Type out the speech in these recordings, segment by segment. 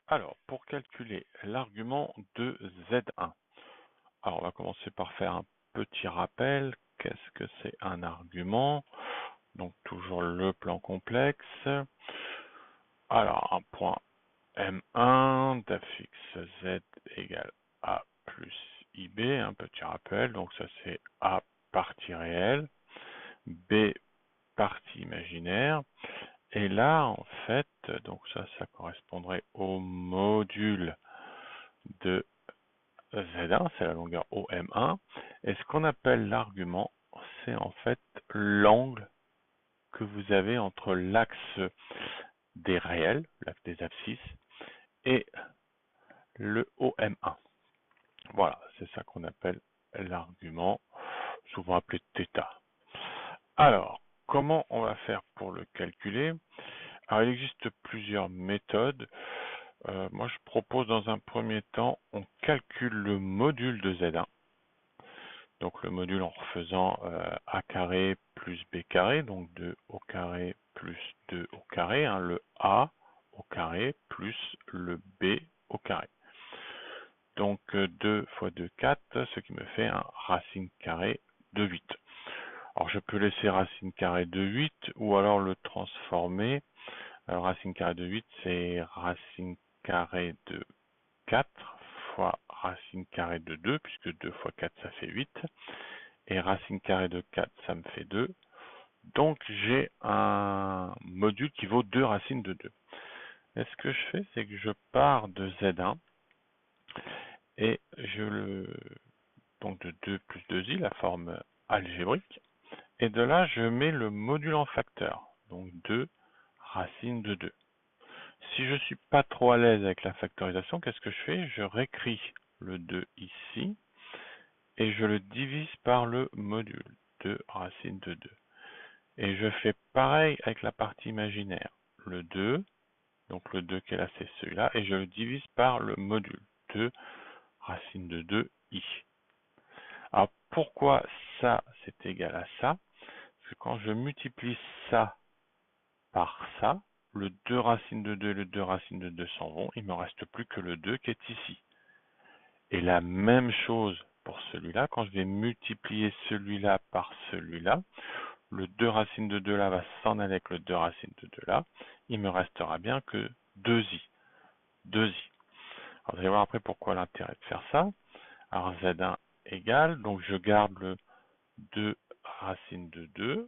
Alors, pour calculer l'argument de Z1, alors on va commencer par faire un petit rappel. Qu'est-ce que c'est un argument? Donc toujours le plan complexe. Alors, un point M1 d'affixe Z égale A plus IB, un petit rappel. Donc ça c'est A partie réelle, B partie imaginaire. Et là, en fait, donc ça correspondrait au module de Z1, c'est la longueur OM1. Et ce qu'on appelle l'argument, c'est en fait l'angle que vous avez entre l'axe des réels, l'axe des abscisses, et le OM1. Voilà, c'est ça qu'on appelle l'argument, souvent appelé θ. Alors, comment on va faire pour le calculer? Alors, il existe plusieurs méthodes. Moi, je propose dans un premier temps, on calcule le module de Z1. Donc le module en refaisant a carré plus b carré, donc 2 au carré plus 2 au carré, hein, le a au carré plus le b au carré. Donc 2 fois 2, 4, ce qui me fait un racine carrée de 8. Alors je peux laisser racine carrée de 8 ou alors le transformer. Alors racine carrée de 8, c'est racine carrée de 4 fois racine carrée de 2, puisque 2 fois 4, ça fait 8. Et racine carrée de 4, ça me fait 2. Donc j'ai un module qui vaut 2 racines de 2. Et ce que je fais, c'est que je pars de Z1 et donc de 2 plus 2i, la forme algébrique. Et de là, je mets le module en facteur, donc 2 racines de 2. Si je ne suis pas trop à l'aise avec la factorisation, qu'est-ce que je fais? Je réécris le 2 ici et je le divise par le module, 2 racines de 2. Et je fais pareil avec la partie imaginaire, le 2, donc le 2 qui est là, c'est celui-là, et je le divise par le module, 2 racine de 2 i. Alors pourquoi ça, c'est égal à ça? Parce que quand je multiplie ça par ça, le 2 racine de 2 et le 2 racine de 2 s'en vont, il ne me reste plus que le 2 qui est ici. Et la même chose pour celui-là, quand je vais multiplier celui-là par celui-là, le 2 racine de 2 là va s'en aller avec le 2 racine de 2 là, il me restera bien que 2i. 2i. Alors vous allez voir après pourquoi l'intérêt de faire ça. Alors Z1 égale, donc je garde le 2 racine de 2.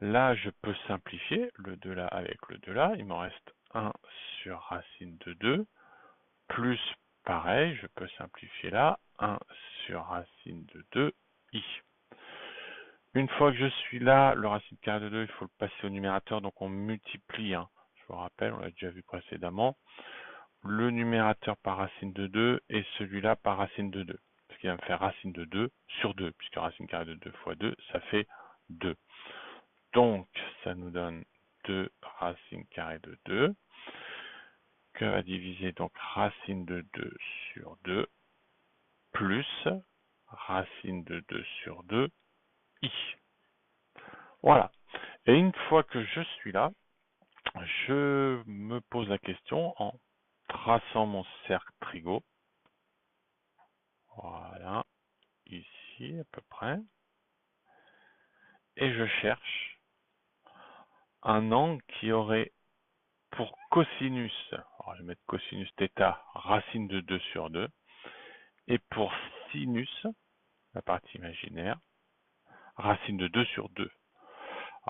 Là, je peux simplifier le 2 là avec le 2 là. Il me reste 1 sur racine de 2, plus pareil, je peux simplifier là, 1 sur racine de 2, i. Une fois que je suis là, le racine carrée de 2, il faut le passer au numérateur, donc on multiplie, hein. Je vous rappelle, on l'a déjà vu précédemment, le numérateur par racine de 2 et celui-là par racine de 2. Ce qui va me faire racine de 2 sur 2, puisque racine carrée de 2 fois 2, ça fait 2. Donc, ça nous donne 2 racine carrée de 2, que va diviser donc racine de 2 sur 2, plus racine de 2 sur 2, i. Voilà. Et une fois que je suis là, je me pose la question en traçant mon cercle trigo. Voilà, ici à peu près. Et je cherche un angle qui aurait pour cosinus, alors je vais mettre cosinus θ, racine de 2 sur 2, et pour sinus, la partie imaginaire, racine de 2 sur 2.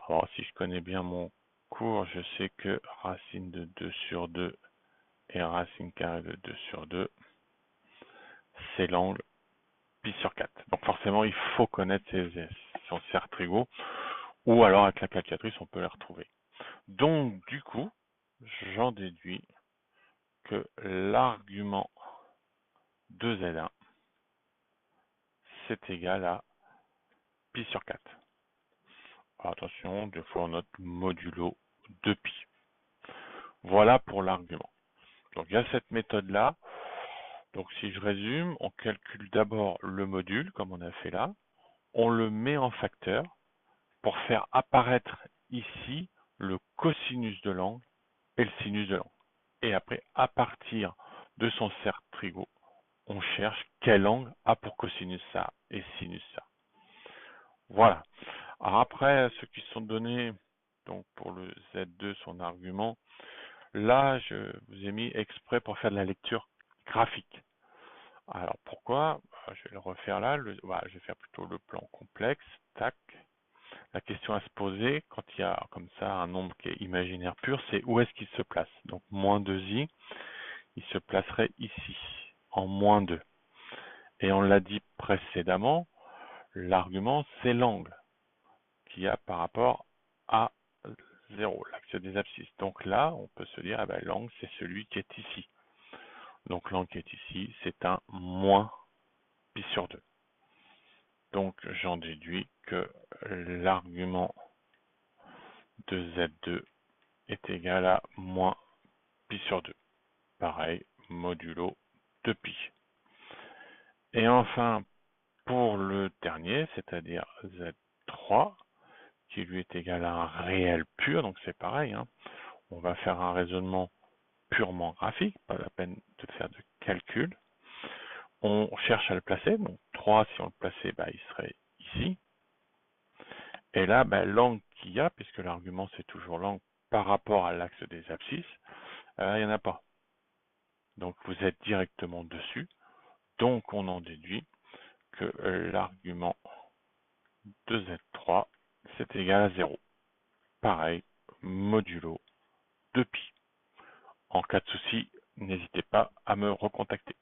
Alors si je connais bien mon cours, je sais que racine de 2 sur 2 et racine carrée de 2 sur 2, c'est l'angle pi sur 4. Donc forcément, il faut connaître son cercle trigo, ou alors avec la calculatrice, on peut les retrouver. Donc du coup, j'en déduis que l'argument de Z1, c'est égal à pi sur 4. Alors, attention, des fois on note modulo de pi. Voilà pour l'argument. Donc il y a cette méthode-là. Donc si je résume, on calcule d'abord le module, comme on a fait là. On le met en facteur pour faire apparaître ici le cosinus de l'angle et le sinus de l'angle. Et après, à partir de son cercle trigo, on cherche quel angle a pour cosinus ça et sinus ça. Voilà. Alors après, ceux qui sont donnés, donc pour le Z2, son argument, là, je vous ai mis exprès pour faire de la lecture graphique. Alors pourquoi? Je vais le refaire là. Je vais faire plutôt le plan complexe. Tac. La question à se poser quand il y a comme ça un nombre qui est imaginaire pur, c'est où est-ce qu'il se place. Donc moins 2i, il se placerait ici, en moins 2. Et on l'a dit précédemment, l'argument c'est l'angle qu'il y a par rapport à 0, l'axe des abscisses. Donc là, on peut se dire, l'angle c'est celui qui est ici. Donc l'angle qui est ici, c'est un moins pi sur 2. Donc j'en déduis que l'argument de Z2 est égal à moins pi sur 2. Pareil, modulo de pi. Et enfin, pour le dernier, c'est-à-dire Z3, qui lui est égal à un réel pur, donc c'est pareil, hein. On va faire un raisonnement purement graphique, pas la peine de faire de calcul. On cherche à le placer, donc 3, si on le plaçait, il serait ici. Et là, l'angle qu'il y a, puisque l'argument c'est toujours l'angle par rapport à l'axe des abscisses, il n'y en a pas. Donc vous êtes directement dessus, donc on en déduit que l'argument de Z3, c'est égal à 0. Pareil, modulo de pi. En cas de souci, n'hésitez pas à me recontacter.